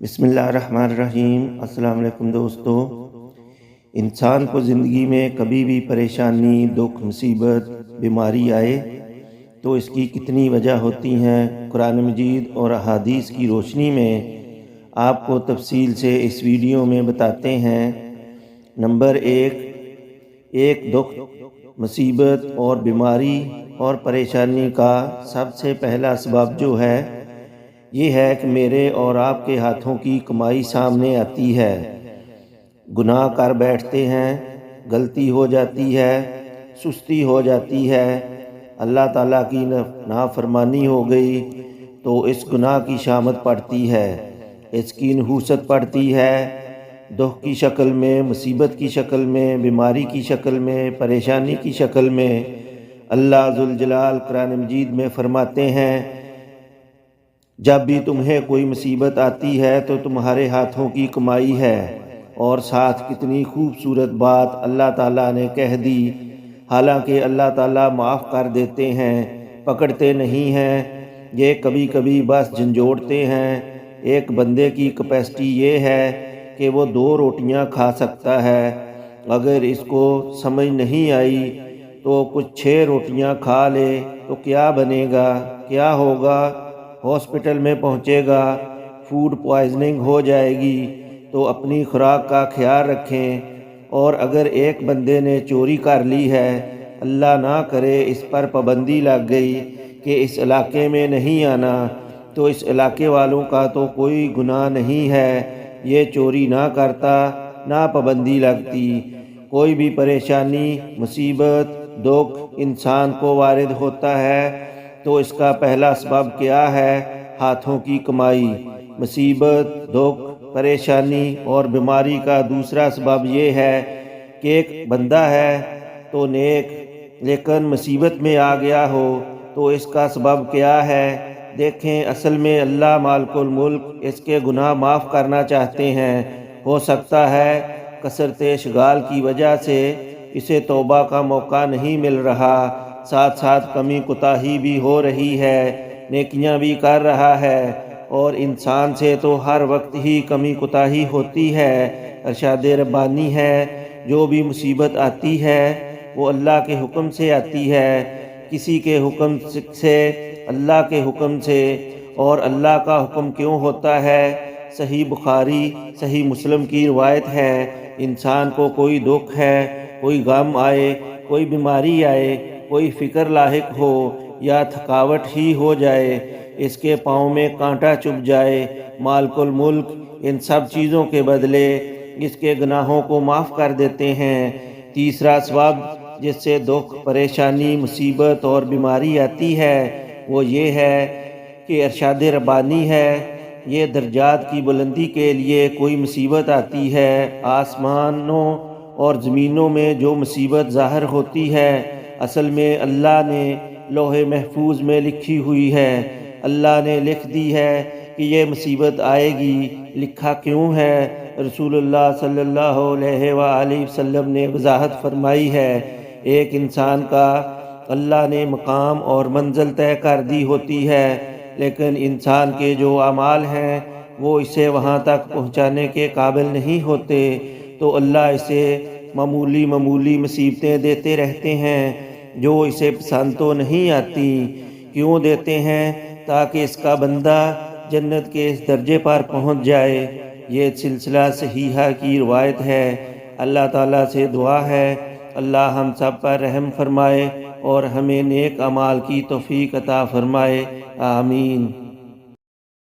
بسم اللہ الرحمن الرحیم۔ السلام علیکم دوستو۔ انسان کو زندگی میں کبھی بھی پریشانی، دکھ، مصیبت، بیماری آئے تو اس کی کتنی وجہ ہوتی ہیں، قرآن مجید اور احادیث کی روشنی میں آپ کو تفصیل سے اس ویڈیو میں بتاتے ہیں۔ نمبر ایک دکھ، مصیبت اور بیماری اور پریشانی کا سب سے پہلا سبب جو ہے یہ ہے کہ میرے اور آپ کے ہاتھوں کی کمائی سامنے آتی ہے۔ گناہ کر بیٹھتے ہیں، غلطی ہو جاتی ہے، سستی ہو جاتی ہے، اللہ تعالیٰ کی نافرمانی ہو گئی تو اس گناہ کی شامت پڑتی ہے، اس کی نحوست پڑتی ہے، دکھ کی شکل میں، مصیبت کی شکل میں، بیماری کی شکل میں، پریشانی کی شکل میں۔ اللہ ذوالجلال قرآن مجید میں فرماتے ہیں جب بھی تمہیں کوئی مصیبت آتی ہے تو تمہارے ہاتھوں کی کمائی ہے، اور ساتھ کتنی خوبصورت بات اللہ تعالیٰ نے کہہ دی۔ حالانکہ اللہ تعالیٰ معاف کر دیتے ہیں، پکڑتے نہیں ہیں، یہ کبھی کبھی بس جھنجھوڑتے ہیں۔ ایک بندے کی کیپیسٹی یہ ہے کہ وہ 2 روٹیاں کھا سکتا ہے، اگر اس کو سمجھ نہیں آئی تو کچھ 6 روٹیاں کھا لے تو کیا بنے گا، کیا ہوگا؟ ہاسپٹل میں پہنچے گا، فوڈ پوائزننگ ہو جائے گی۔ تو اپنی خوراک کا خیال رکھیں۔ اور اگر ایک بندے نے چوری کر لی ہے، اللہ نہ کرے اس پر پابندی لگ گئی کہ اس علاقے میں نہیں آنا، تو اس علاقے والوں کا تو کوئی گناہ نہیں ہے، یہ چوری نہ کرتا، نہ پابندی لگتی۔ کوئی بھی پریشانی، مصیبت، دکھ انسان کو وارد ہوتا ہے تو اس کا پہلا سبب کیا ہے؟ ہاتھوں کی کمائی۔ مصیبت، دکھ، پریشانی اور بیماری کا دوسرا سبب یہ ہے کہ ایک بندہ ہے تو نیک لیکن مصیبت میں آ گیا ہو تو اس کا سبب کیا ہے؟ دیکھیں، اصل میں اللہ مالک الملک اس کے گناہ معاف کرنا چاہتے ہیں۔ ہو سکتا ہے کثرت اشغال کی وجہ سے اسے توبہ کا موقع نہیں مل رہا، ساتھ ساتھ کمی کوتاہی بھی ہو رہی ہے، نیکیاں بھی کر رہا ہے، اور انسان سے تو ہر وقت ہی کمی کوتاہی ہوتی ہے۔ ارشاد ربانی ہے جو بھی مصیبت آتی ہے وہ اللہ کے حکم سے آتی ہے، کسی کے حکم سے، اللہ کے حکم سے۔ اور اللہ کا حکم کیوں ہوتا ہے؟ صحیح بخاری، صحیح مسلم کی روایت ہے، انسان کو کوئی دکھ ہے، کوئی غم آئے، کوئی بیماری آئے، کوئی فکر لاحق ہو یا تھکاوٹ ہی ہو جائے، اس کے پاؤں میں کانٹا چبھ جائے، مالک الملک ان سب چیزوں کے بدلے اس کے گناہوں کو معاف کر دیتے ہیں۔ تیسرا سبب جس سے دکھ، پریشانی، مصیبت اور بیماری آتی ہے وہ یہ ہے کہ ارشاد ربانی ہے یہ درجات کی بلندی کے لیے کوئی مصیبت آتی ہے۔ آسمانوں اور زمینوں میں جو مصیبت ظاہر ہوتی ہے اصل میں اللہ نے لوح محفوظ میں لکھی ہوئی ہے، اللہ نے لکھ دی ہے کہ یہ مصیبت آئے گی۔ لکھا کیوں ہے؟ رسول اللہ صلی اللہ علیہ وآلہ وسلم نے وضاحت فرمائی ہے، ایک انسان کا اللہ نے مقام اور منزل طے کر دی ہوتی ہے، لیکن انسان کے جو اعمال ہیں وہ اسے وہاں تک پہنچانے کے قابل نہیں ہوتے، تو اللہ اسے معمولی مصیبتیں دیتے رہتے ہیں جو اسے پسند تو نہیں آتی۔ کیوں دیتے ہیں؟ تاکہ اس کا بندہ جنت کے اس درجے پر پہنچ جائے۔ یہ سلسلہ صحیحہ کی روایت ہے۔ اللہ تعالیٰ سے دعا ہے اللہ ہم سب پر رحم فرمائے اور ہمیں نیک اعمال کی توفیق عطا فرمائے، آمین۔